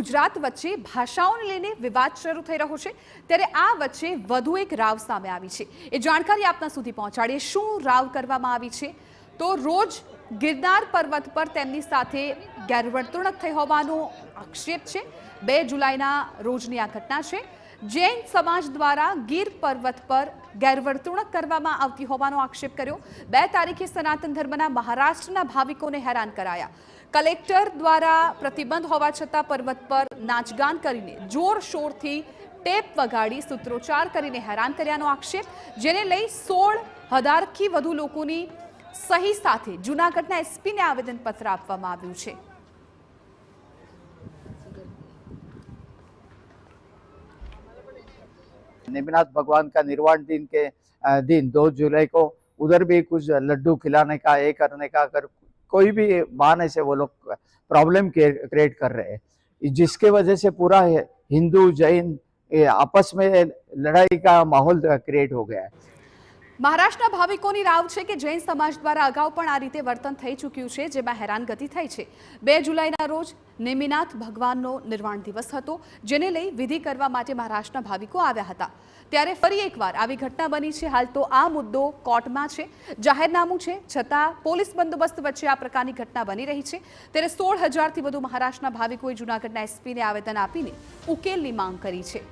ગુજરાત વચ્ચે ભાષાઓને લઈને વિવાદ શરૂ થઈ રહ્યો છે ત્યારે આ વચ્ચે વધુ એક રાવ સામે આવી છે। એ જાણકારી આપના સુધી પહોંચાડીએ। શું રાવ કરવામાં આવી છે તો રોજ ગિરનાર પર્વત પર તેમની સાથે ગેરવર્તણૂક થઈ હોવાનો આક્ષેપ છે। 2 જુલાઈના રોજની આ ઘટના છે। જૈન સમાજ દ્વારા ગીર પર્વત પર ગેરવર્તણૂક કરવામાં આવતી હોવાનો આક્ષેપ કર્યો। 2 તારીખે સનાતન ધર્મના મહારાષ્ટ્રના ભાવિકોને હેરાન કરાયા। કલેક્ટર દ્વારા પ્રતિબંધ હોવા છતાં પર્વત પર નાચગાન કરીને જોરશોરથી ટેપ વગાડી સૂત્રોચ્ચાર કરીને હેરાન કર્યાનો આક્ષેપ, જેને લઈ 16,000થી વધુ લોકોની સહી સાથે જૂનાગઢના એસપીને આવેદનપત્ર આપવામાં આવ્યું છે। नेमिनाथ भगवान का निर्वाण दिन के दिन 2 जुलाई को उधर भी कुछ लड्डू खिलाने का ये करने का अगर कोई भी बहाने से वो लोग प्रॉब्लम क्रिएट कर रहे हैं, जिसके वजह से पूरा हिंदू जैन आपस में लड़ाई का माहौल क्रिएट हो गया है। મહારાષ્ટ્રના ભાવિકોની રાવ છે કે જૈન સમાજ દ્વારા અગાઉ પણ આ રીતે વર્તન થઈ ચૂક્યું છે, જેમાં હેરાનગતિ થઈ છે। 2 જુલાઈના રોજ નેમિનાથ ભગવાનનો નિર્વાણ દિવસ હતો, જેને લઈ વિધિ કરવા માટે મહારાષ્ટ્રના ભાવિકો આવ્યા હતા। ત્યારે ફરી એકવાર આવી ઘટના બની છે। હાલ તો આ મુદ્દો કોર્ટમાં છે, જાહેરનામું છે, છતાં પોલીસ બંદોબસ્ત વચ્ચે આ પ્રકારની ઘટના બની રહી છે। ત્યારે 16,000થી વધુ મહારાષ્ટ્રના ભાવિકોએ જૂનાગઢના એસપીને આવેદન આપીને ઉકેલની માંગ કરી છે।